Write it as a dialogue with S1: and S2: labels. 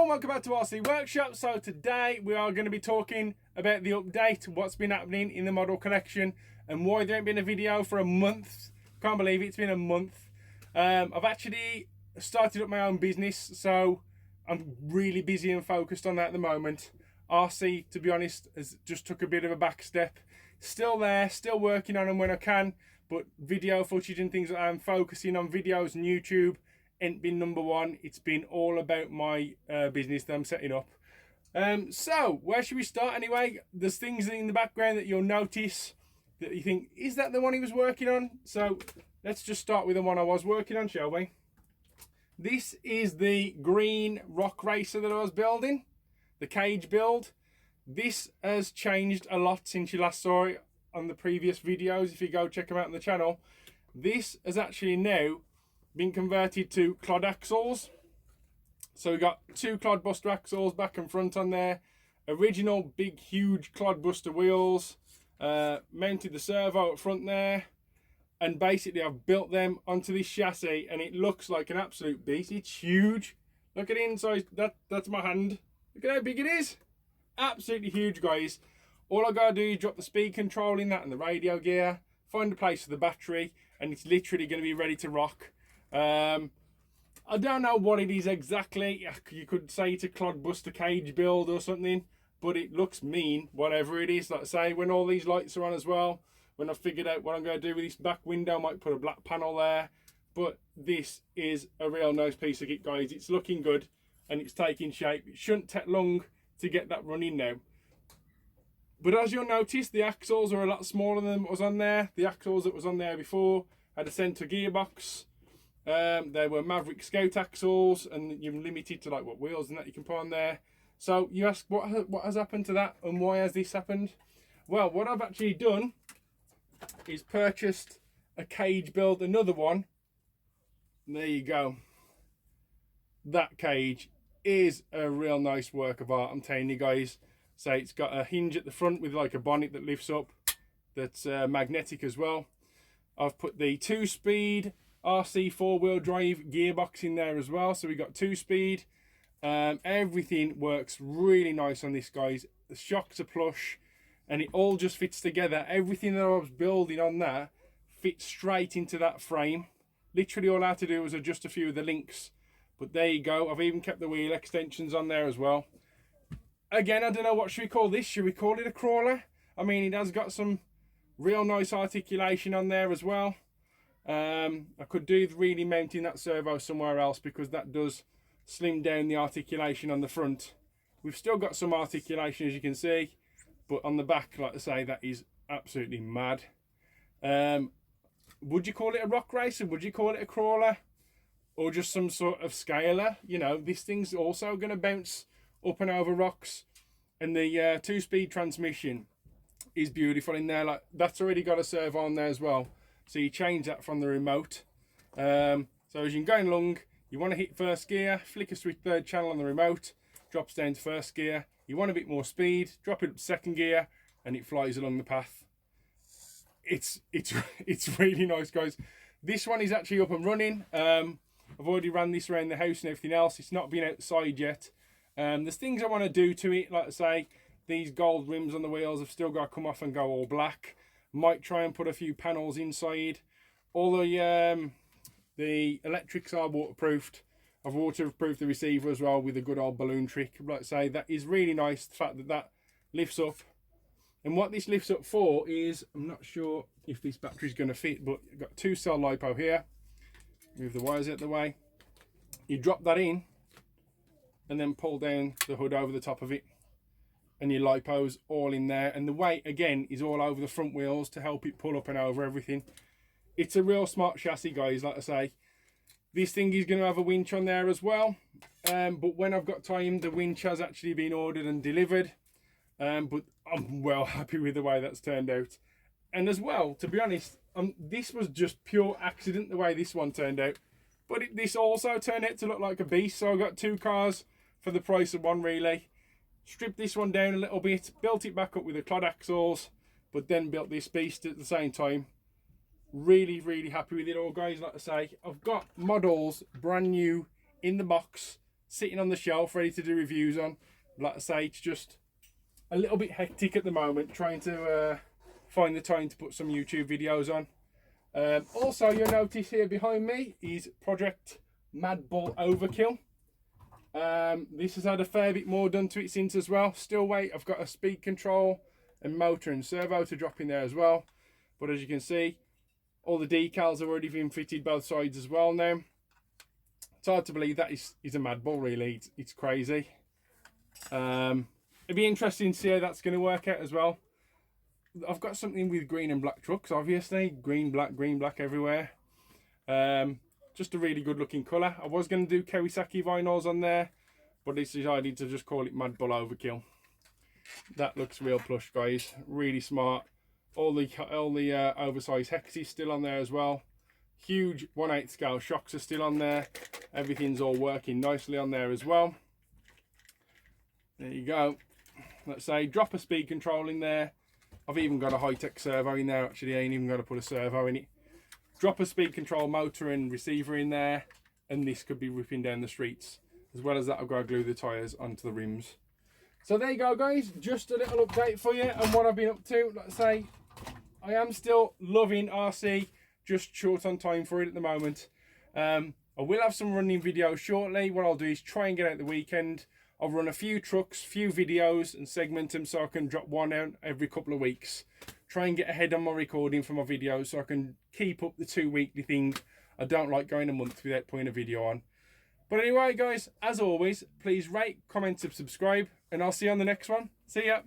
S1: welcome back to RC Workshop. So today we are going to be talking about the update, what's been happening in the model collection and why there ain't been a video for a month. Can't believe it's been a month. I've actually started up my own business, so I'm really busy and focused on that at the moment. RC, to be honest, has just took a bit of a back step. Still there, still working on them when I can, but video footage and things like that, I'm focusing on videos and YouTube ain't been number one. It's been all about my business that I'm setting up. So where should we start anyway? There's things in the background that you'll notice that you think, is that the one he was working on? So let's just start with the one I was working on, shall we? This is the green rock racer that I was building, the cage build. This has changed a lot since you last saw it on the previous videos. If you go check them out on the channel, this has actually now been converted to clod axles. So we got two clodbuster axles back and front on there, original big huge clodbuster wheels, mounted the servo up front there, and basically I've built them onto this chassis and it looks like an absolute beast. It's huge. Look at the inside. That's my hand. Look at how big it is. Absolutely huge, guys. All I gotta do is drop the speed control in that and the radio gear, find a place for the battery, and it's literally going to be ready to rock. I don't know what it is exactly. You could say it's a clodbuster cage build or something, but it looks mean, whatever it is. Like I say, when all these lights are on as well, when I've figured out what I'm going to do with this back window, I might put a black panel there. But this is a real nice piece of kit, guys. It's looking good and it's taking shape. It shouldn't take long to get that running now. But as you'll notice, the axles are a lot smaller than what was on there. The axles that was on there before had a centre gearbox. They were Maverick Scout axles, and you're limited to like what wheels and that you can put on there. So you ask, what has happened to that and why has this happened? Well, what I've actually done is purchased a cage build, another one. There you go. That cage is a real nice work of art, I'm telling you guys. So it's got a hinge at the front with like a bonnet that lifts up, that's magnetic as well. I've put the 2-speed RC 4-wheel drive gearbox in there as well, so we got 2-speed. Everything works really nice on this, guys. The shocks are plush and it all just fits together. Everything that I was building on that fits straight into that frame. Literally all I had to do was adjust a few of the links, but there you go. I've even kept the wheel extensions on there as well. Again, I don't know, what should we call this? Should we call it a crawler? I mean, it has got some real nice articulation on there as well. I could do really mounting that servo somewhere else because that does slim down the articulation on the front. We've still got some articulation, as you can see, but on the back, like I say, that is absolutely mad. Would you call it a rock racer? Would you call it a crawler? Or just some sort of scaler? You know, this thing's also going to bounce up and over rocks. And the 2-speed transmission is beautiful in there. Like, that's already got a servo on there as well. So you change that from the remote. So as you're going along, you want to hit first gear, flick a switch third channel on the remote, drops down to first gear. You want a bit more speed, drop it up to second gear, and it flies along the path. It's really nice, guys. This one is actually up and running. I've already ran this around the house and everything else. It's not been outside yet. There's things I want to do to it, like I say, these gold rims on the wheels have still got to come off and go all black. Might try and put a few panels inside. All the electrics are waterproofed. I've waterproofed the receiver as well with a good old balloon trick. Like I say, that is really nice, the fact that that lifts up. And what this lifts up for is, I'm not sure if this battery's going to fit, but you've got 2-cell LiPo here. Move the wires out of the way. You drop that in and then pull down the hood over the top of it. And your LiPo's all in there, and the weight again is all over the front wheels to help it pull up and over everything. It's a real smart chassis, guys. Like I say, this thing is going to have a winch on there as well, but when I've got time, the winch has actually been ordered and delivered. But I'm well happy with the way that's turned out. And as well, to be honest, this was just pure accident the way this one turned out, but this also turned out to look like a beast. So I got 2 cars for the price of one, really. Stripped this one down a little bit, built it back up with the clod axles, but then built this beast at the same time. Really, really happy with it all, guys. Like I say, I've got models brand new in the box sitting on the shelf ready to do reviews on. Like I say, it's just a little bit hectic at the moment trying to find the time to put some YouTube videos on. Also, you'll notice here behind me is Project Mad Bull Overkill. This has had a fair bit more done to it since as well. Still wait, I've got a speed control and motor and servo to drop in there as well. But as you can see, all the decals have already been fitted both sides as well now. It's hard to believe that is a Mad Bull, really. It's crazy. It'd be interesting to see how that's going to work out as well. I've got something with green and black trucks, obviously. Green, black everywhere. Just a really good looking colour. I was going to do Kawasaki vinyls on there, but I decided to just call it Mad Bull Overkill. That looks real plush, guys. Really smart. All the oversized hexes still on there as well. Huge 1/8 scale shocks are still on there. Everything's all working nicely on there as well. There you go. Let's say drop a speed control in there. I've even got a high-tech servo in there. Actually, I ain't even got to put a servo in it. Drop a speed control motor and receiver in there, and this could be ripping down the streets. As well as that, I've got to glue the tyres onto the rims. So there you go, guys. Just a little update for you and what I've been up to. Like I say, I am still loving RC, just short on time for it at the moment. I will have some running videos shortly. What I'll do is try and get out the weekend. I'll run a few trucks, few videos and segment them so I can drop one out every couple of weeks. Try and get ahead on my recording for my videos so I can keep up the 2 weekly thing. I don't like going a month without putting a video on. But anyway, guys, as always, please rate, comment and subscribe, and I'll see you on the next one. See ya.